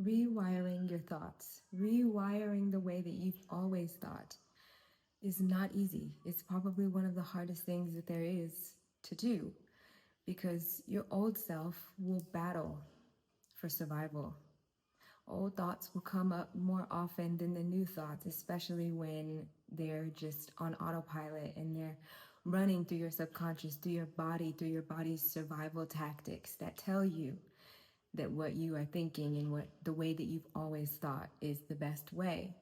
Rewiring your thoughts, rewiring the way that you've always thought is not easy. It's probably one of the hardest things that there is to do because your old self will battle for survival. Old thoughts will come up more often than the new thoughts, especially when they're just on autopilot and they're running through your subconscious, through your body's survival tactics that tell you that what you are thinking and what the way that you've always thought is the best way.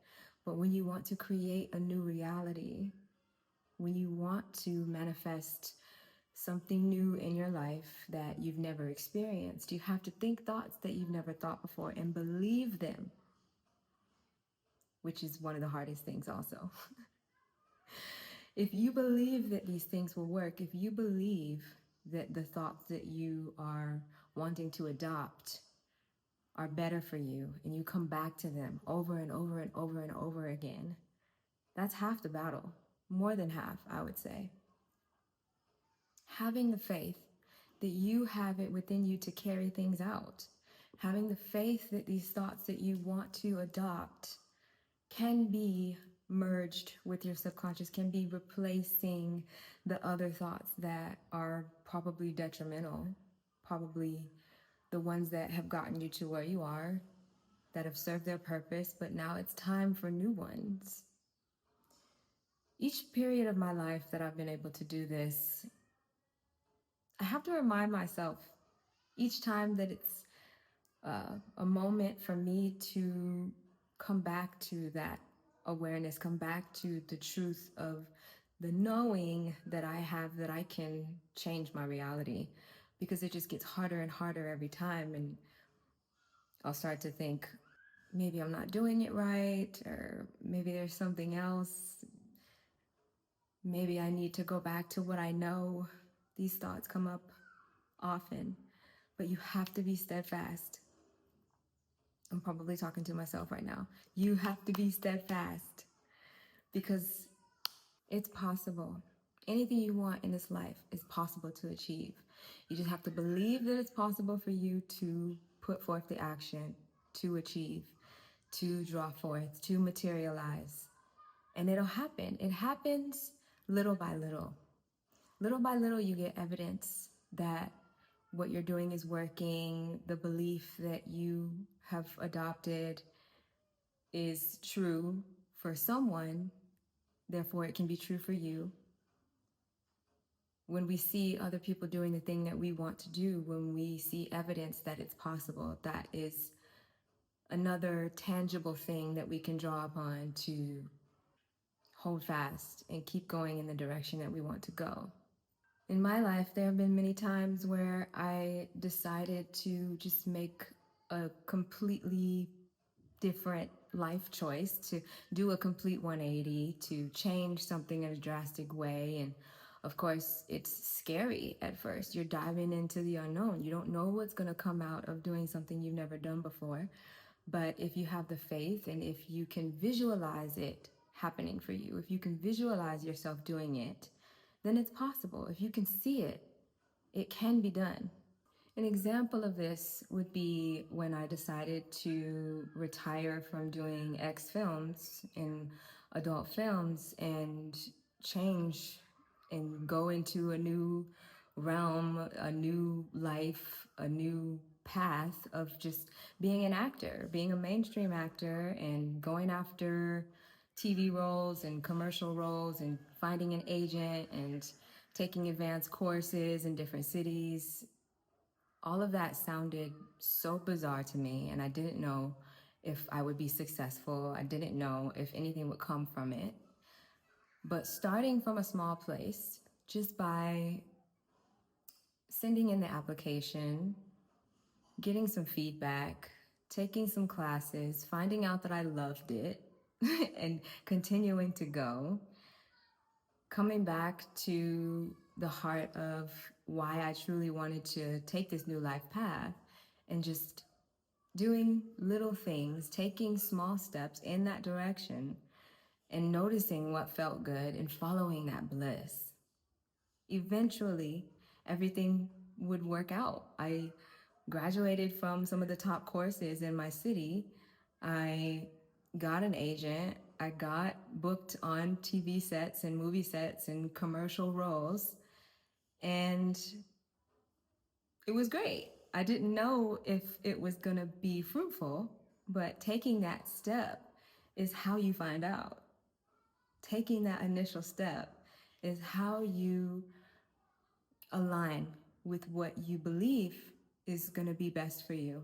But when you want to create a new reality, when you want to manifest something new in your life that you've never experienced, you have to think thoughts that you've never thought before and believe them, which is one of the hardest things also. If you believe that these things will work, if you believe that the thoughts that you are wanting to adopt are better for you, and you come back to them over and over and over and over again, that's half the battle. More than half, I would say. Having the faith that you have it within you to carry things out. Having the faith that these thoughts that you want to adopt can be merged with your subconscious, can be replacing the other thoughts that are probably detrimental, probably the ones that have gotten you to where you are, that have served their purpose, but now it's time for new ones. Each period of my life that I've been able to do this, I have to remind myself each time that it's a moment for me to come back to that awareness, come back to the truth of the knowing that I have that I can change my reality, because it just gets harder and harder every time. And I'll start to think, maybe I'm not doing it right, or maybe there's something else. Maybe I need to go back to what I know. These thoughts come up often, but you have to be steadfast. I'm probably talking to myself right now. You have to be steadfast because it's possible. Anything you want in this life is possible to achieve. You just have to believe that it's possible for you to put forth the action, to achieve, to draw forth, to materialize. And it'll happen. It happens little by little. Little by little, you get evidence that what you're doing is working, the belief that you have adopted is true for someone, therefore it can be true for you. When we see other people doing the thing that we want to do, when we see evidence that it's possible, that is another tangible thing that we can draw upon to hold fast and keep going in the direction that we want to go. In my life, there have been many times where I decided to just make a completely different life choice, to do a complete 180, to change something in a drastic way. And of course, it's scary at first. You're diving into the unknown. You don't know what's going to come out of doing something you've never done before. But if you have the faith and if you can visualize it happening for you, if you can visualize yourself doing it, then it's possible. If you can see it, it can be done. An example of this would be when I decided to retire from doing X films and adult films and change and go into a new realm, a new life, a new path of just being an actor, being a mainstream actor and going after TV roles and commercial roles and finding an agent and taking advanced courses in different cities. All of that sounded so bizarre to me, and I didn't know if I would be successful. I didn't know if anything would come from it. But starting from a small place, just by sending in the application, getting some feedback, taking some classes, finding out that I loved it, and continuing to go, coming back to the heart of why I truly wanted to take this new life path, and just doing little things, taking small steps in that direction, and noticing what felt good and following that bliss. Eventually, everything would work out. I graduated from some of the top courses in my city. I got an agent. I got booked on TV sets and movie sets and commercial roles. And it was great. I didn't know if it was going to be fruitful, but taking that step is how you find out. Taking that initial step is how you align with what you believe is going to be best for you.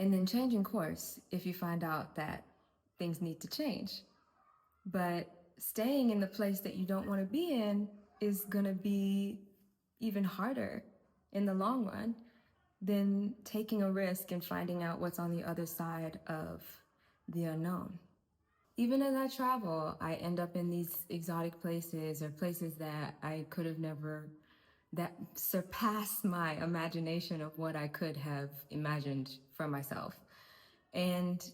And then changing course if you find out that things need to change. But staying in the place that you don't want to be in is going to be even harder in the long run than taking a risk and finding out what's on the other side of the unknown. Even as I travel, I end up in these exotic places or places that I could have never, that surpass my imagination of what I could have imagined for myself. And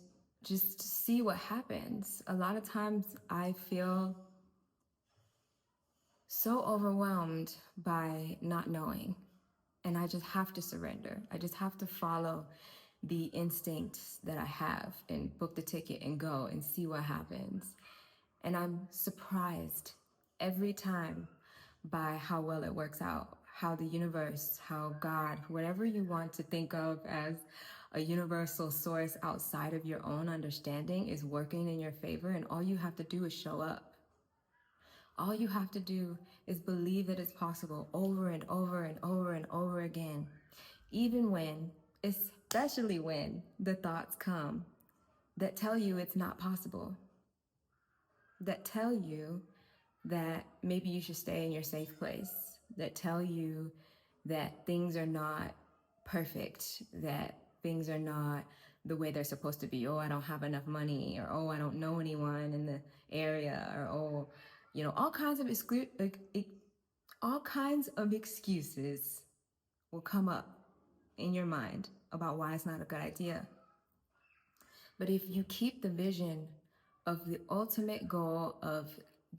just see what happens. A lot of times I feel so overwhelmed by not knowing. And I just have to surrender. I just have to follow the instincts that I have and book the ticket and go and see what happens. And I'm surprised every time by how well it works out, how the universe, how God, whatever you want to think of as a universal source outside of your own understanding is working in your favor. And all you have to do is show up. All you have to do is believe that it's possible over and over and over and over again. Even when, especially when the thoughts come that tell you it's not possible, that tell you that maybe you should stay in your safe place, that tell you that things are not perfect, that things are not the way they're supposed to be. Oh, I don't have enough money, or oh, I don't know anyone in the area, or oh, you know, all kinds of excuses will come up in your mind about why it's not a good idea. But if you keep the vision of the ultimate goal of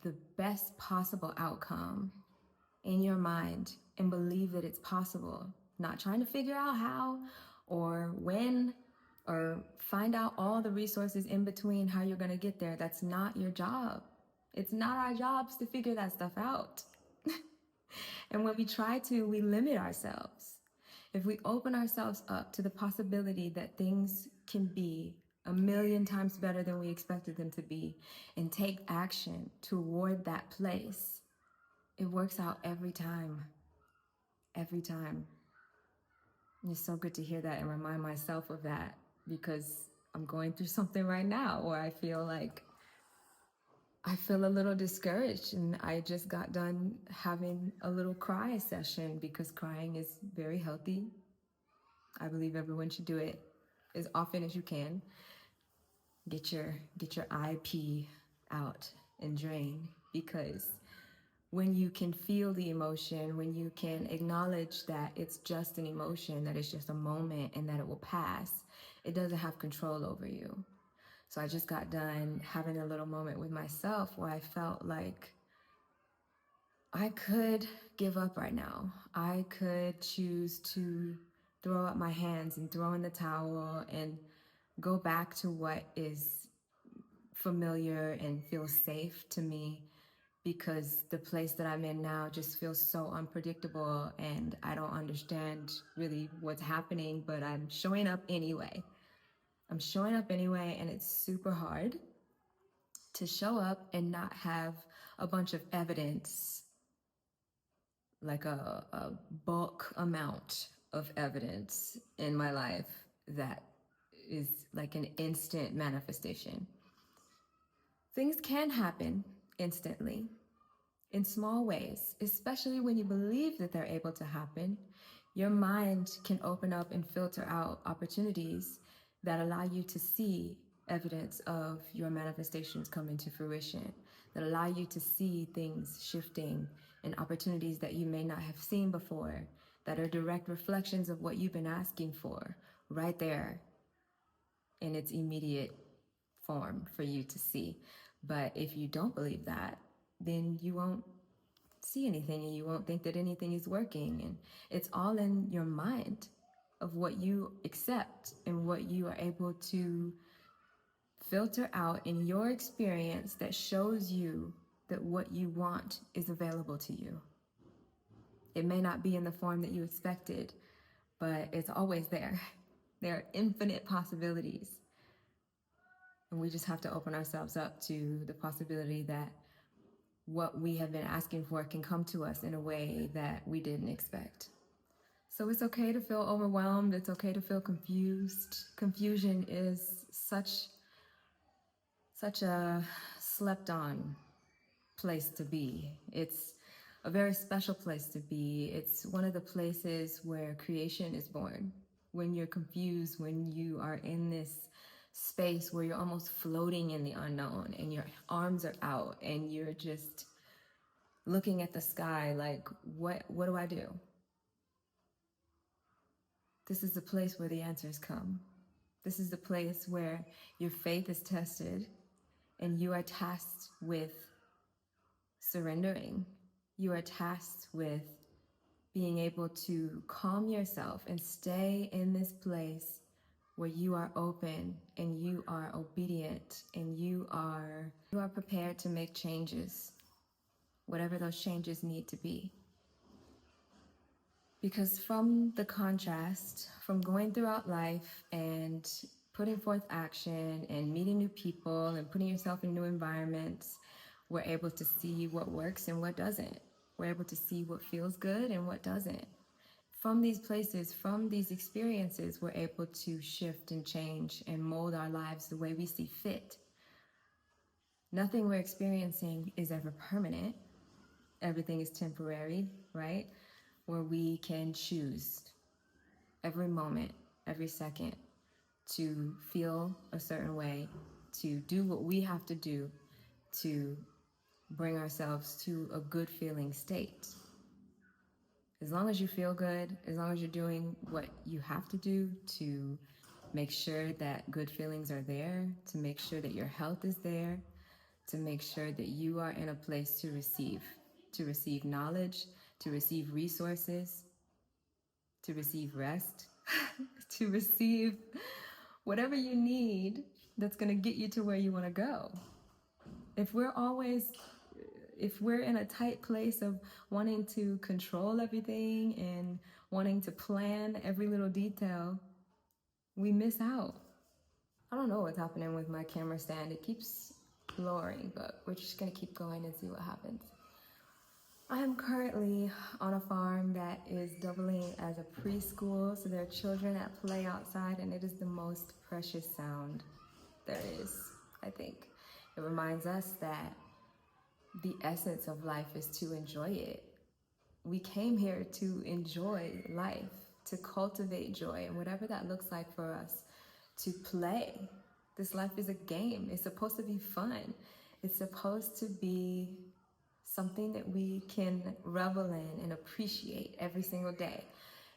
the best possible outcome in your mind and believe that it's possible, not trying to figure out how or when or find out all the resources in between how you're going to get there. That's not your job. It's not our jobs to figure that stuff out. And when we try to, we limit ourselves. If we open ourselves up to the possibility that things can be a million times better than we expected them to be and take action toward that place, it works out every time. Every time. And it's so good to hear that and remind myself of that because I'm going through something right now where I feel a little discouraged, and I just got done having a little cry session because crying is very healthy. I believe everyone should do it as often as you can. Get your IP out and drain, because when you can feel the emotion, when you can acknowledge that it's just an emotion, that it's just a moment and that it will pass, it doesn't have control over you. So I just got done having a little moment with myself where I felt like I could give up right now. I could choose to throw up my hands and throw in the towel and go back to what is familiar and feels safe to me, because the place that I'm in now just feels so unpredictable and I don't understand really what's happening, but I'm showing up anyway. I'm showing up anyway, and it's super hard to show up and not have a bunch of evidence, like a bulk amount of evidence in my life that is like an instant manifestation. Things can happen instantly in small ways, especially when you believe that they're able to happen. Your mind can open up and filter out opportunities that allow you to see evidence of your manifestations coming to fruition, that allow you to see things shifting and opportunities that you may not have seen before, that are direct reflections of what you've been asking for right there in its immediate form for you to see. But if you don't believe that, then you won't see anything, and you won't think that anything is working. And it's all in your mind of what you accept and what you are able to filter out in your experience that shows you that what you want is available to you. It may not be in the form that you expected, but it's always there. There are infinite possibilities. And we just have to open ourselves up to the possibility that what we have been asking for can come to us in a way that we didn't expect. So it's okay to feel overwhelmed. It's okay to feel confused. Confusion is such a slept on place to be. It's a very special place to be. It's one of the places where creation is born. When you're confused, when you are in this space where you're almost floating in the unknown and your arms are out and you're just looking at the sky like, what do I do? This is the place where the answers come. This is the place where your faith is tested and you are tasked with surrendering. You are tasked with being able to calm yourself and stay in this place where you are open and you are obedient and you are prepared to make changes, whatever those changes need to be. Because from the contrast, from going throughout life and putting forth action and meeting new people and putting yourself in new environments, we're able to see what works and what doesn't. We're able to see what feels good and what doesn't. From these places, from these experiences, we're able to shift and change and mold our lives the way we see fit. Nothing we're experiencing is ever permanent. Everything is temporary, right? Where we can choose every moment, every second to feel a certain way, to do what we have to do to bring ourselves to a good feeling state. As long as you feel good, as long as you're doing what you have to do to make sure that good feelings are there, to make sure that your health is there, to make sure that you are in a place to receive knowledge, to receive resources, to receive rest, to receive whatever you need that's going to get you to where you want to go. If we're in a tight place of wanting to control everything and wanting to plan every little detail, we miss out. I don't know what's happening with my camera stand. It keeps lowering, but we're just going to keep going and see what happens. I am currently on a farm that is doubling as a preschool, so there are children that play outside, and it is the most precious sound there is, I think. It reminds us that the essence of life is to enjoy it. We came here to enjoy life, to cultivate joy, and whatever that looks like for us, to play. This life is a game. It's supposed to be fun. It's supposed to be something that we can revel in and appreciate every single day.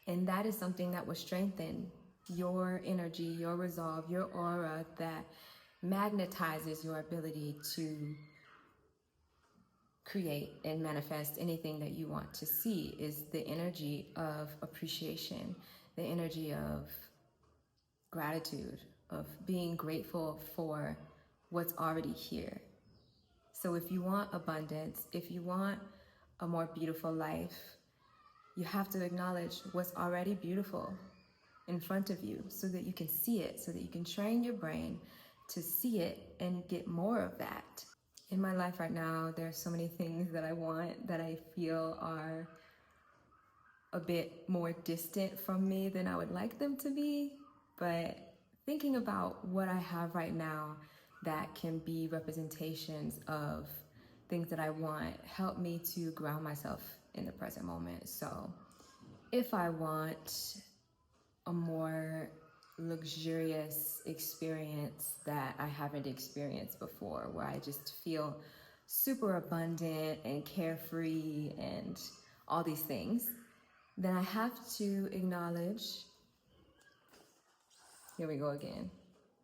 And that is something that will strengthen your energy, your resolve, your aura, that magnetizes your ability to create and manifest anything that you want to see. Is the energy of appreciation, the energy of gratitude, of being grateful for what's already here. So if you want abundance, if you want a more beautiful life, you have to acknowledge what's already beautiful in front of you so that you can see it, so that you can train your brain to see it and get more of that. In my life right now, there are so many things that I want that I feel are a bit more distant from me than I would like them to be. But thinking about what I have right now that can be representations of things that I want help me to ground myself in the present moment. So if I want a more luxurious experience that I haven't experienced before, where I just feel super abundant and carefree and all these things, then I have to acknowledge, here we go again.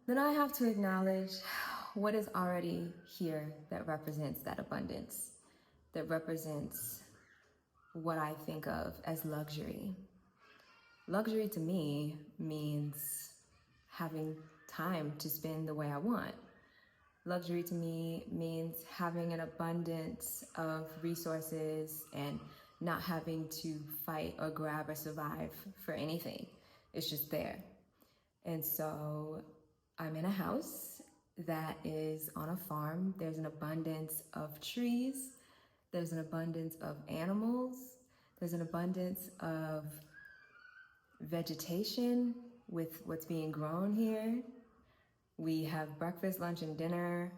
Then I have to acknowledge what is already here that represents that abundance, that represents what I think of as luxury. Luxury to me means having time to spend the way I want. Luxury to me means having an abundance of resources and not having to fight or grab or survive for anything. It's just there. And so I'm in a house that is on a farm. There's an abundance of trees. There's an abundance of animals. There's an abundance of vegetation with what's being grown here. We have breakfast, lunch, and dinner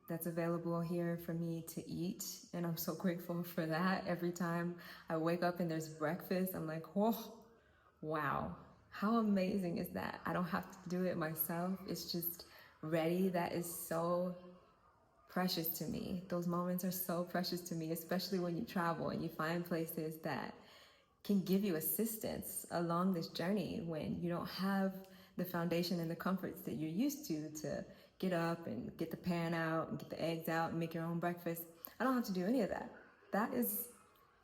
that's available here for me to eat, and I'm so grateful for that. Every time I wake up and there's breakfast, I'm like, oh, wow, how amazing is that? I don't have to do it myself. It's just ready. That is so precious to me. Those moments are so precious to me, especially when you travel and you find places that can give you assistance along this journey when you don't have the foundation and the comforts that you're used to get up and get the pan out and get the eggs out and make your own breakfast. I don't have to do any of that. That is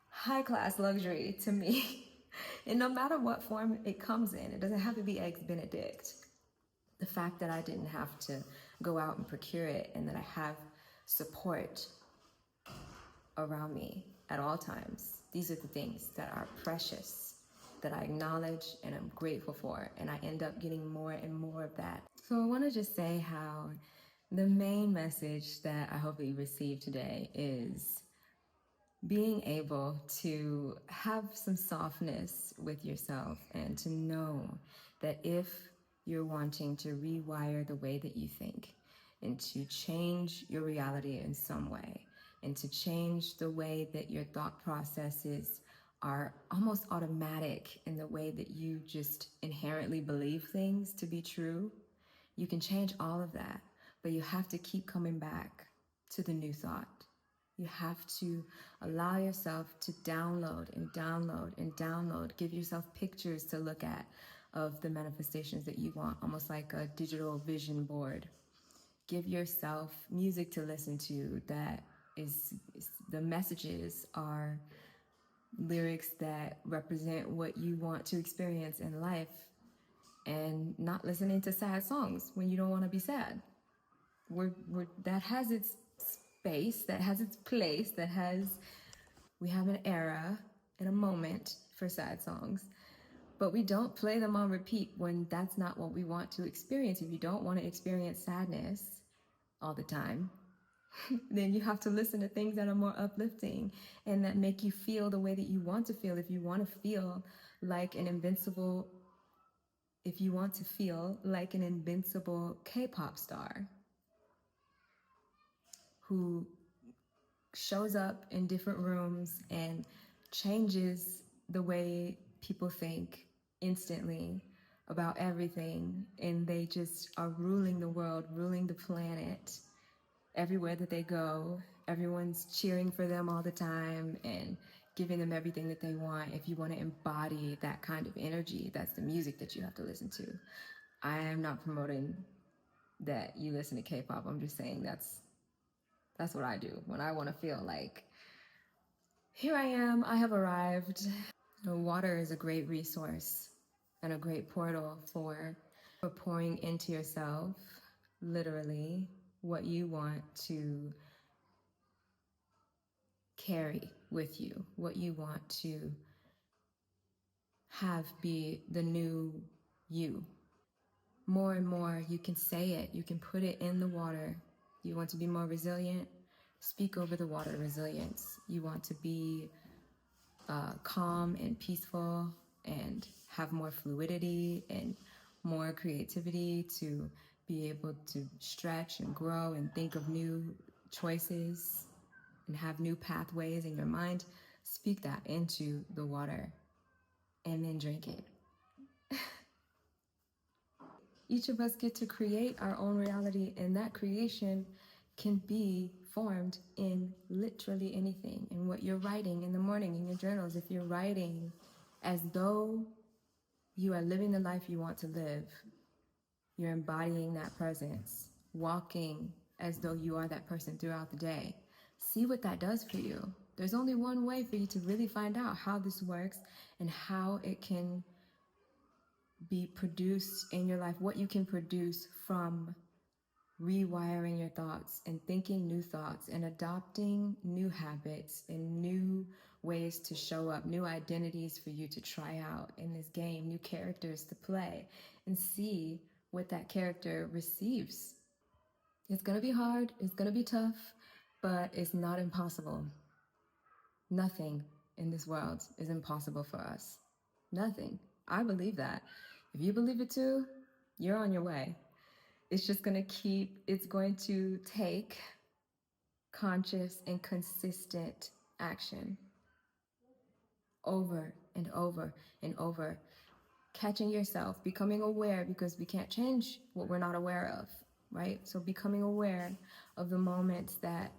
high class luxury to me. And no matter what form it comes in, it doesn't have to be Eggs Benedict. The fact that I didn't have to go out and procure it and that I have support around me at all times. These are the things that are precious, that I acknowledge and I'm grateful for, and I end up getting more and more of that. So I want to just say how the main message that I hope that you receive today is being able to have some softness with yourself and to know that if you're wanting to rewire the way that you think and to change your reality in some way and to change the way that your thought processes are almost automatic in the way that you just inherently believe things to be true, you can change all of that, but you have to keep coming back to the new thought. You have to allow yourself to download and download and download. Give yourself pictures to look at of the manifestations that you want, almost like a digital vision board. Give yourself music to listen to that is the messages are lyrics that represent what you want to experience in life, and not listening to sad songs when you don't want to be sad. That has its space, that has its place, we have an era and a moment for sad songs, but we don't play them on repeat when that's not what we want to experience. If you don't want to experience sadness all the time, then you have to listen to things that are more uplifting and that make you feel the way that you want to feel. If you want to feel like an invincible K-pop star who shows up in different rooms and changes the way people think instantly about everything, and they just are ruling the world, ruling the planet. Everywhere that they go, everyone's cheering for them all the time and giving them everything that they want. If you want to embody that kind of energy, that's the music that you have to listen to. I am not promoting that you listen to K-pop. I'm just saying that's what I do when I want to feel like, here I am, I have arrived. Water is a great resource and a great portal for pouring into yourself, literally, what you want to carry with you, what you want to have be the new you. More and more, you can say it, you can put it in the water. You want to be more resilient? Speak over the water resilience. You want to be calm and peaceful and have more fluidity and more creativity to be able to stretch and grow and think of new choices and have new pathways in your mind. Speak that into the water and then drink it. Each of us get to create our own reality, and that creation can be formed in literally anything. And what you're writing in the morning in your journals, if you're writing as though you are living the life you want to live, you're embodying that presence, walking as though you are that person throughout the day. See what that does for you. There's only one way for you to really find out how this works and how it can be produced in your life, what you can produce from rewiring your thoughts and thinking new thoughts and adopting new habits and new ways to show up, new identities for you to try out in this game, new characters to play, and see what that character receives. It's going to be hard, it's going to be tough, but it's not impossible. Nothing in this world is impossible for us. Nothing. I believe that. If you believe it too, you're on your way. It's just going to take conscious and consistent action over and over and over. Catching yourself, becoming aware, because we can't change what we're not aware of, right? So becoming aware of the moments that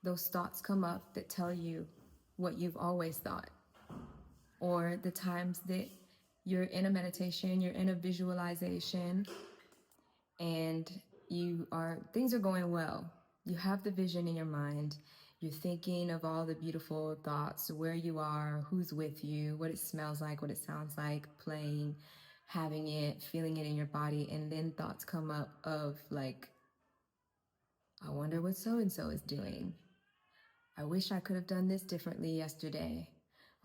those thoughts come up that tell you what you've always thought, or the times that you're in a meditation, you're in a visualization, and things are going well. You have the vision in your mind. You're thinking of all the beautiful thoughts, where you are, who's with you, what it smells like, what it sounds like, playing, having it, feeling it in your body. And then thoughts come up of like, I wonder what so-and-so is doing. I wish I could have done this differently yesterday.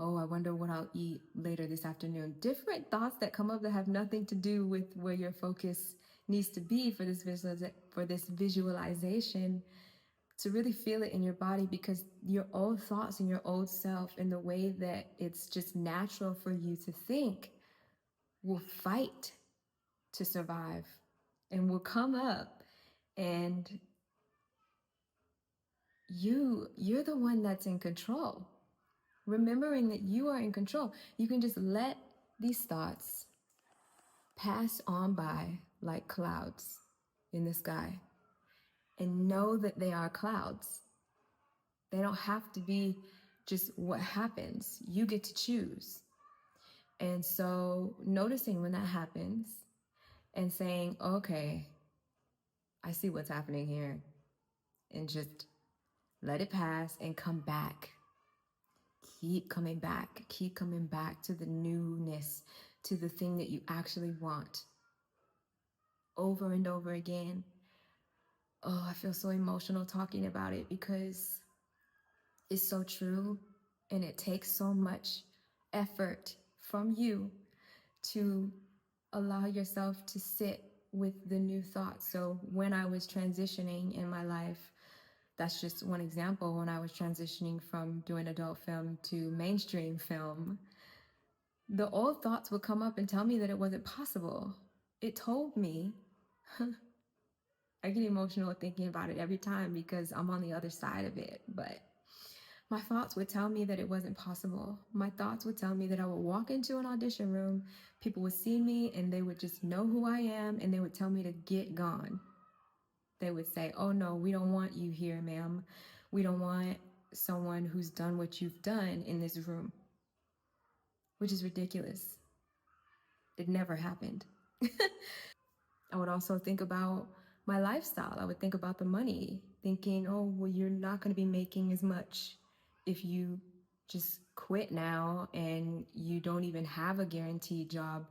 Oh, I wonder what I'll eat later this afternoon. Different thoughts that come up that have nothing to do with where your focus needs to be for this visualization, to really feel it in your body, because your old thoughts and your old self and the way that it's just natural for you to think will fight to survive and will come up, and you're the one that's in control. Remembering that you are in control, you can just let these thoughts pass on by like clouds in the sky and know that they are clouds. They don't have to be just what happens. You get to choose. And so noticing when that happens and saying, okay, I see what's happening here, and just let it pass and come back. Keep coming back to the newness, to the thing that you actually want, over and over again. Oh, I feel so emotional talking about it, because it's so true, and it takes so much effort from you to allow yourself to sit with the new thoughts. So when I was transitioning in my life, that's just one example. When I was transitioning from doing adult film to mainstream film, the old thoughts would come up and tell me that it wasn't possible. It told me, I get emotional thinking about it every time because I'm on the other side of it, but my thoughts would tell me that it wasn't possible. My thoughts would tell me that I would walk into an audition room, people would see me and they would just know who I am, and they would tell me to get gone. They would say, oh no, we don't want you here, ma'am. We don't want someone who's done what you've done in this room, which is ridiculous. It never happened. I would also think about my lifestyle. I would think about the money, thinking, oh, well, you're not going to be making as much if you just quit now and you don't even have a guaranteed job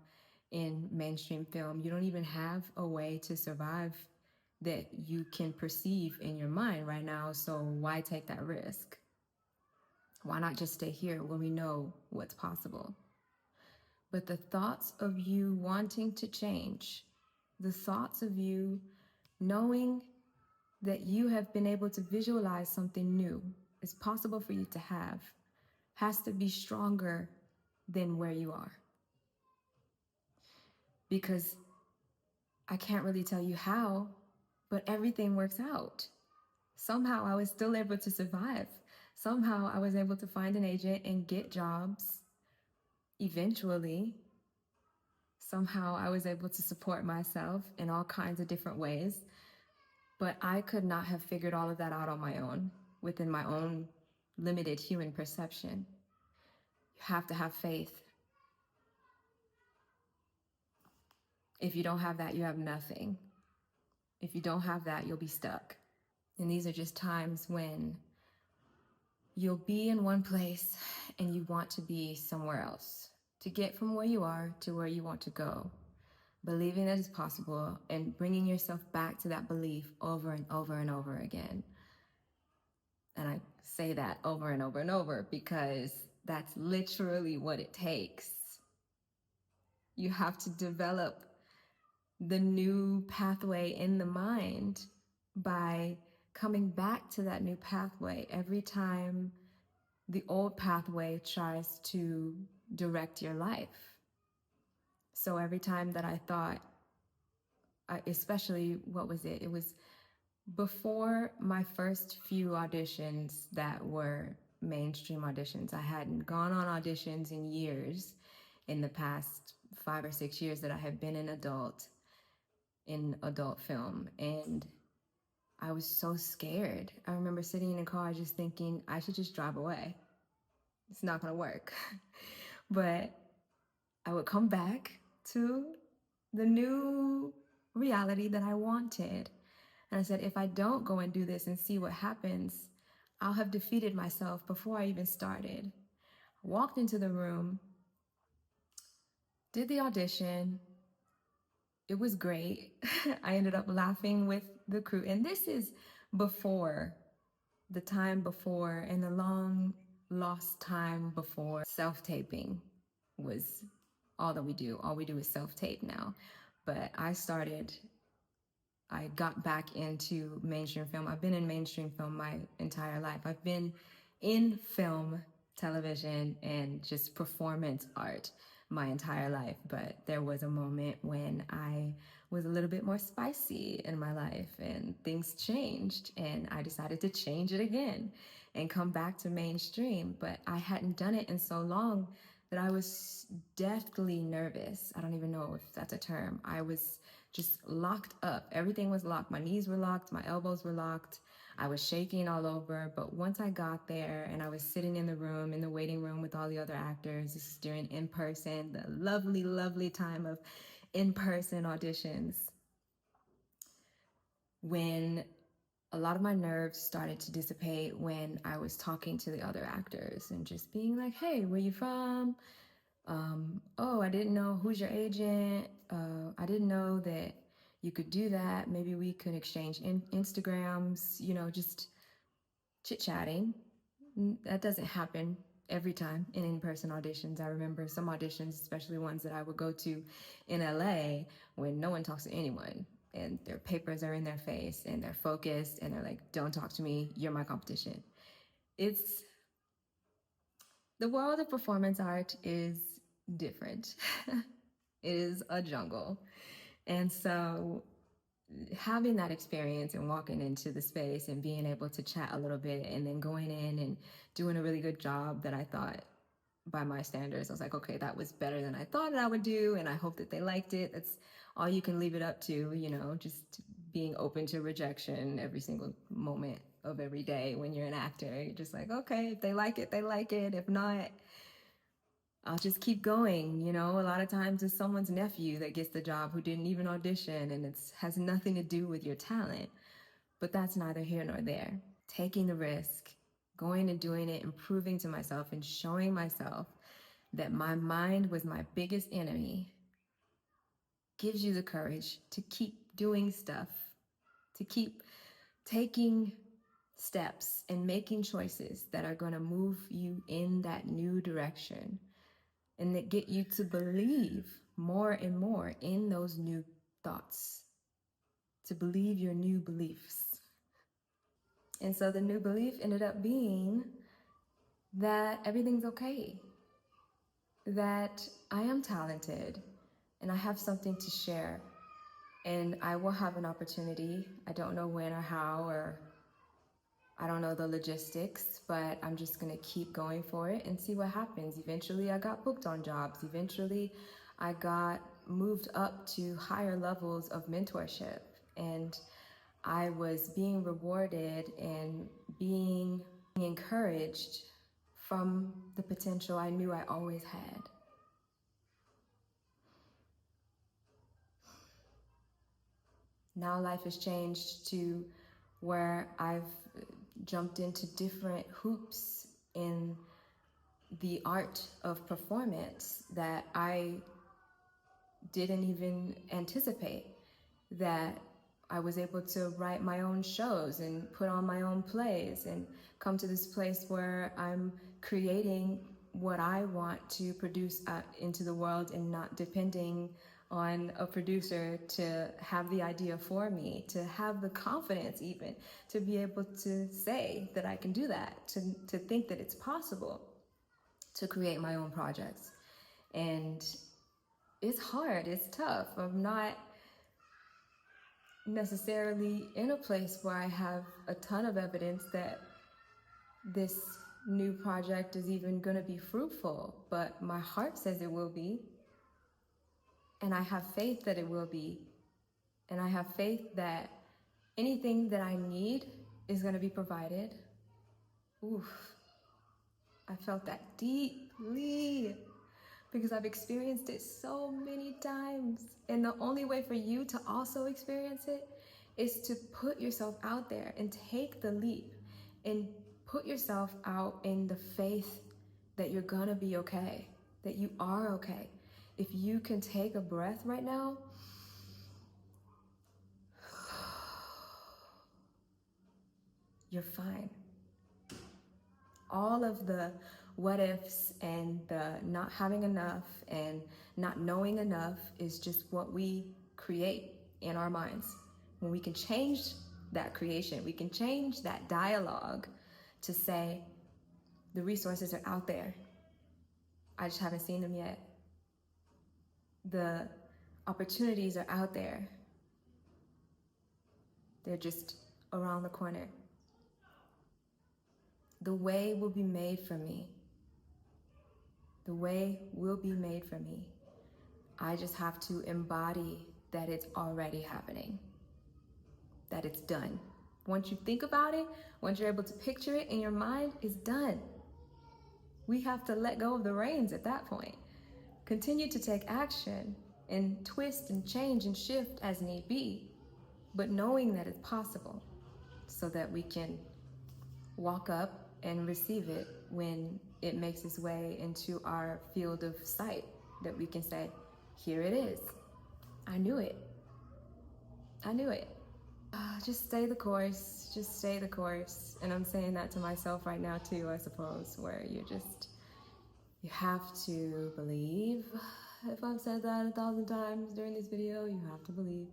in mainstream film. You don't even have a way to survive that you can perceive in your mind right now. So why take that risk? Why not just stay here when we know what's possible? But the thoughts of you wanting to change, the thoughts of you knowing that you have been able to visualize something new is possible for you to have, has to be stronger than where you are. Because I can't really tell you how, but everything works out. Somehow I was still able to survive. Somehow I was able to find an agent and get jobs eventually. Somehow I was able to support myself in all kinds of different ways. But I could not have figured all of that out on my own, within my own limited human perception. You have to have faith. If you don't have that, you have nothing. If you don't have that, you'll be stuck. And these are just times when you'll be in one place and you want to be somewhere else to get from where you are to where you want to go. Believing that it's possible and bringing yourself back to that belief over and over and over again. And I say that over and over and over because that's literally what it takes. You have to develop the new pathway in the mind by coming back to that new pathway every time the old pathway tries to direct your life. So every time that I thought, especially, what was it? It was before my first few auditions that were mainstream auditions. I hadn't gone on auditions in years, in the past 5 or 6 years that I had been in adult film. And I was so scared. I remember sitting in a car just thinking, I should just drive away. It's not gonna work. But I would come back to the new reality that I wanted. And I said, if I don't go and do this and see what happens, I'll have defeated myself before I even started. Walked into the room, did the audition. It was great. I ended up laughing with the crew. And this is before the time before, and the long lost time before self-taping was all that we do. All we do is self-tape now. But I got back into mainstream film. I've been in mainstream film my entire life. I've been in film, television, and just performance art my entire life. But there was a moment when I was a little bit more spicy in my life and things changed, and I decided to change it again and come back to mainstream. But I hadn't done it in so long that I was deathly nervous. I don't even know if that's a term. I was just locked up. Everything was locked. My knees were locked. My elbows were locked. I was shaking all over. But once I got there and I was sitting in the room, in the waiting room with all the other actors, this is during in-person, the lovely, lovely time of in-person auditions, when a lot of my nerves started to dissipate, when I was talking to the other actors and just being like, hey, where you from? Oh, I didn't know, who's your agent? I didn't know that you could do that. Maybe we could exchange Instagrams, just chit-chatting. That doesn't happen every time in in-person auditions. I remember some auditions, especially ones that I would go to in LA, when no one talks to anyone and their papers are in their face and they're focused and they're like, don't talk to me, you're my competition. The world of performance art is different. It is a jungle. And so having that experience and walking into the space and being able to chat a little bit and then going in and doing a really good job that I thought, by my standards, I was like, okay, that was better than I thought I would do, and I hope that they liked it. That's all you can leave it up to, just being open to rejection every single moment of every day when you're an actor. You're just like, okay, if they like it, they like it. If not, I'll just keep going. A lot of times it's someone's nephew that gets the job who didn't even audition, and it has nothing to do with your talent. But that's neither here nor there. Taking the risk, going and doing it, and proving to myself and showing myself that my mind was my biggest enemy gives you the courage to keep doing stuff, to keep taking steps and making choices that are going to move you in that new direction, and that get you to believe more and more in those new thoughts, to believe your new beliefs. And so the new belief ended up being that everything's okay, that I am talented and I have something to share, and I will have an opportunity. I don't know when or how, or I don't know the logistics, but I'm just gonna keep going for it and see what happens. Eventually I got booked on jobs. Eventually I got moved up to higher levels of mentorship, and I was being rewarded and being encouraged from the potential I knew I always had. Now life has changed to where I've jumped into different hoops in the art of performance that I didn't even anticipate, that I was able to write my own shows and put on my own plays and come to this place where I'm creating what I want to produce out into the world and not depending on a producer to have the idea for me, to have the confidence even to be able to say that I can do that, to think that it's possible to create my own projects. And it's hard, it's tough. I'm not necessarily in a place where I have a ton of evidence that this new project is even going to be fruitful, but my heart says it will be. And I have faith that it will be. And I have faith that anything that I need is going to be provided. Oof. I felt that deeply because I've experienced it so many times. And the only way for you to also experience it is to put yourself out there and take the leap and put yourself out in the faith that you're gonna be okay, that you are okay. If you can take a breath right now, you're fine. All of the what ifs and the not having enough and not knowing enough is just what we create in our minds. When we can change that creation, we can change that dialogue to say, the resources are out there. I just haven't seen them yet. The opportunities are out there. They're just around the corner. The way will be made for me. The way will be made for me. I just have to embody that it's already happening, that it's done. Once you think about it, once you're able to picture it in your mind, it's done. We have to let go of the reins at that point. Continue to take action and twist and change and shift as need be, but knowing that it's possible so that we can walk up and receive it when it makes its way into our field of sight, that we can say, here it is. I knew it. I knew it. Just stay the course. Just stay the course. And I'm saying that to myself right now too, I suppose, where you have to believe. If I've said that 1,000 times during this video, you have to believe.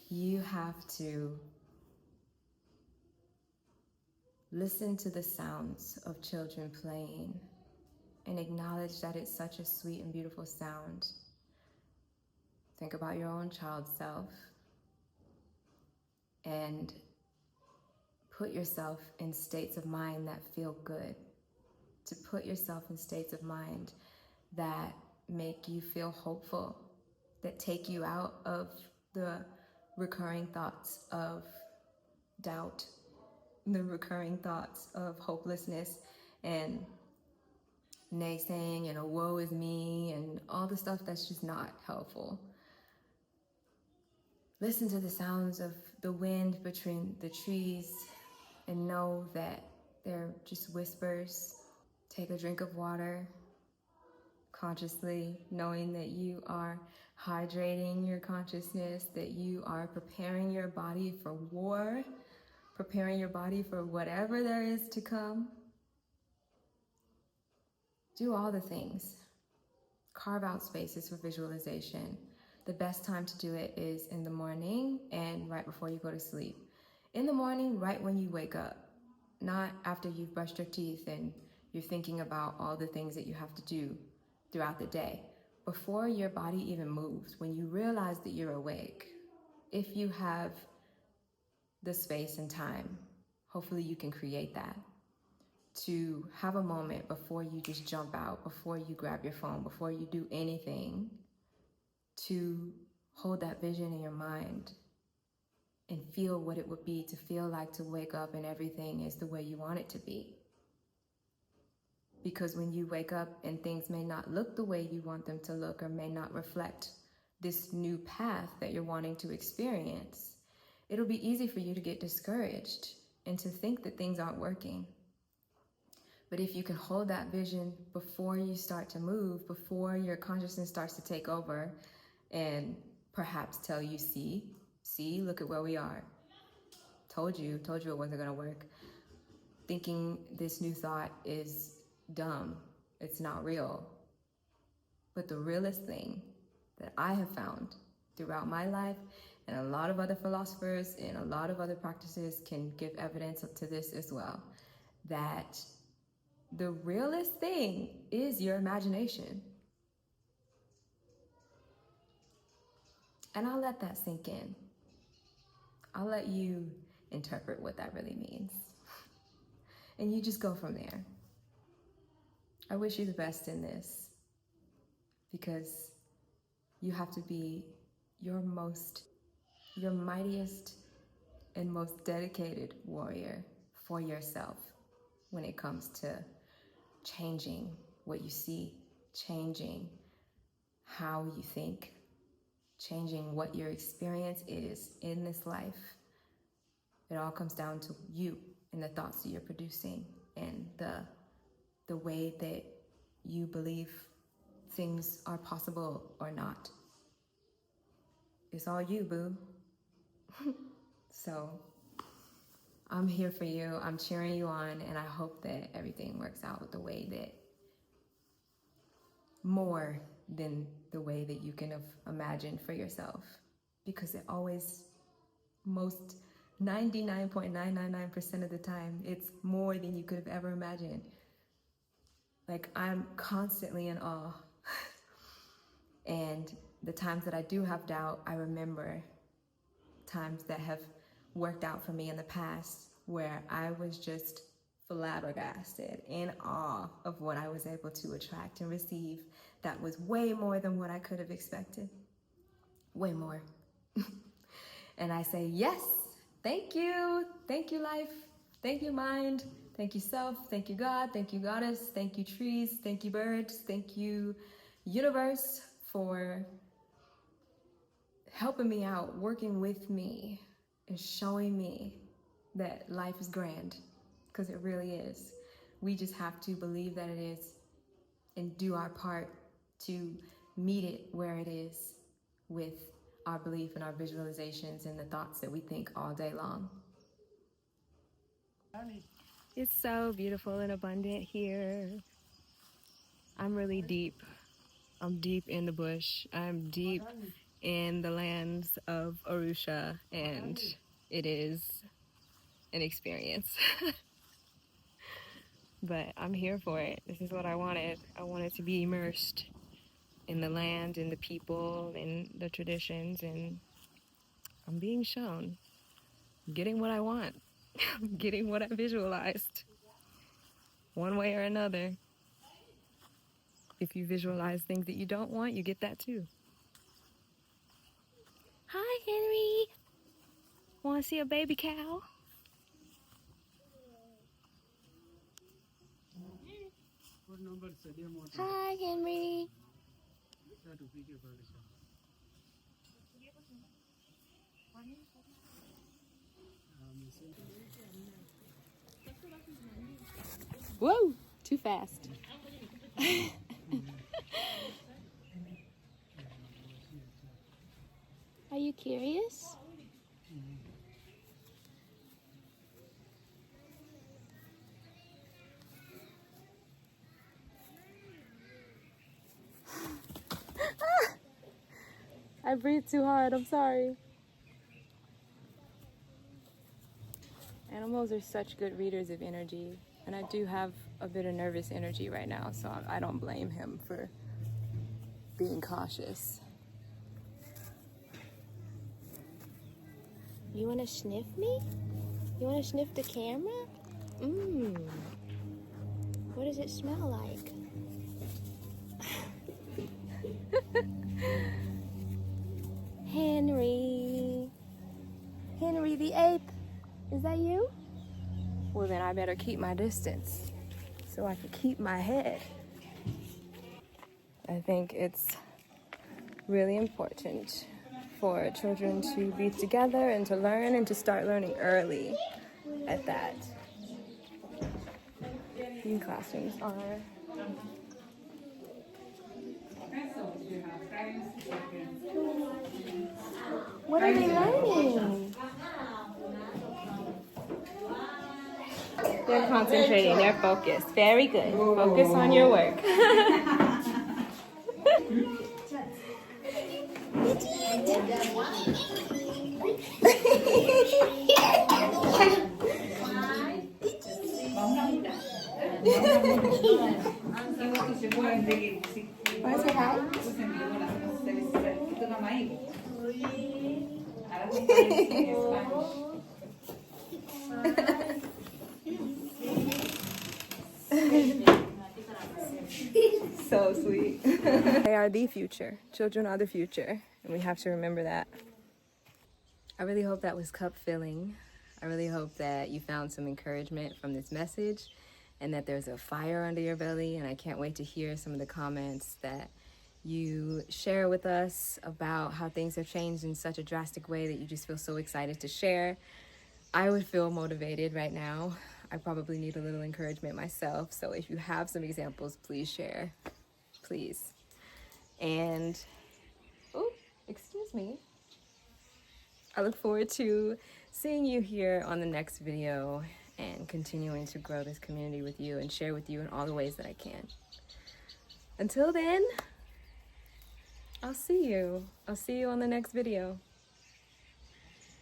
You have to listen to the sounds of children playing and acknowledge that it's such a sweet and beautiful sound. Think about your own child self and put yourself in states of mind that feel good. To put yourself in states of mind that make you feel hopeful, that take you out of the recurring thoughts of doubt, the recurring thoughts of hopelessness and naysaying and a woe is me and all the stuff that's just not helpful. Listen to the sounds of the wind between the trees and know that they're just whispers. Take a drink of water consciously, knowing that you are hydrating your consciousness, that you are preparing your body for war, preparing your body for whatever there is to come. Do all the things. Carve out spaces for visualization. The best time to do it is in the morning and right before you go to sleep. In the morning, right when you wake up, not after you've brushed your teeth and you're thinking about all the things that you have to do throughout the day. Before your body even moves, when you realize that you're awake, if you have the space and time, hopefully you can create that. To have a moment before you just jump out, before you grab your phone, before you do anything, to hold that vision in your mind and feel what it would be to feel like to wake up and everything is the way you want it to be. Because when you wake up and things may not look the way you want them to look or may not reflect this new path that you're wanting to experience, it'll be easy for you to get discouraged and to think that things aren't working. But if you can hold that vision before you start to move, before your consciousness starts to take over and perhaps tell you, see, look at where we are. Told you it wasn't gonna work. Thinking this new thought is dumb. It's not real. But the realest thing that I have found throughout my life, and a lot of other philosophers and a lot of other practices can give evidence to this as well, that the realest thing is your imagination. And I'll let that sink in. I'll let you interpret what that really means. And you just go from there. I wish you the best in this, because you have to be your mightiest and most dedicated warrior for yourself when it comes to changing what you see, changing how you think, changing what your experience is in this life. It all comes down to you and the thoughts that you're producing and the way that you believe things are possible or not. It's all you, boo. So I'm here for you. I'm cheering you on, and I hope that everything works out the way that, more than the way that you can have imagined for yourself. Because it always, most 99.999% of the time, it's more than you could have ever imagined. Like, I'm constantly in awe. And the times that I do have doubt, I remember times that have worked out for me in the past where I was just flabbergasted, in awe of what I was able to attract and receive. That was way more than what I could have expected. Way more. And I say, yes, thank you life, thank you mind, thank you self, thank you God, thank you goddess, thank you trees, thank you birds, thank you universe for helping me out, working with me, and showing me that life is grand, because it really is. We just have to believe that it is and do our part to meet it where it is with our belief and our visualizations and the thoughts that we think all day long. It's so beautiful and abundant here. I'm really deep. I'm deep in the bush. I'm deep in the lands of Arusha, and it is an experience. But I'm here for it. This is what I wanted. I wanted to be immersed in the land, in the people, in the traditions, and I'm being shown. I'm getting what I want. I'm getting what I visualized. One way or another. If you visualize things that you don't want, you get that too. Hi, Henry. Want to see a baby cow? Hi, Henry. Whoa, too fast. Are you curious? I breathed too hard, I'm sorry. Animals are such good readers of energy, and I do have a bit of nervous energy right now, so I don't blame him for being cautious. You want to sniff me? You want to sniff the camera? What does it smell like? Henry. Henry the 8th. Is that you? Well, then I better keep my distance so I can keep my head. I think it's really important for children to be together and to learn, and to start learning early at that. These classrooms are. What are they learning? They're concentrating, they're focused. Very good. Focus on your work. Want to say hi? So sweet. They are the future. Children are the future, and we have to remember that. I really hope that was cup filling. I really hope that you found some encouragement from this message and that there's a fire under your belly, and I can't wait to hear some of the comments that you share with us about how things have changed in such a drastic way that you just feel so excited to share. I would feel motivated right now. I probably need a little encouragement myself, so if you have some examples, please share, please. And, oh, excuse me. I look forward to seeing you here on the next video and continuing to grow this community with you and share with you in all the ways that I can. Until then, I'll see you on the next video.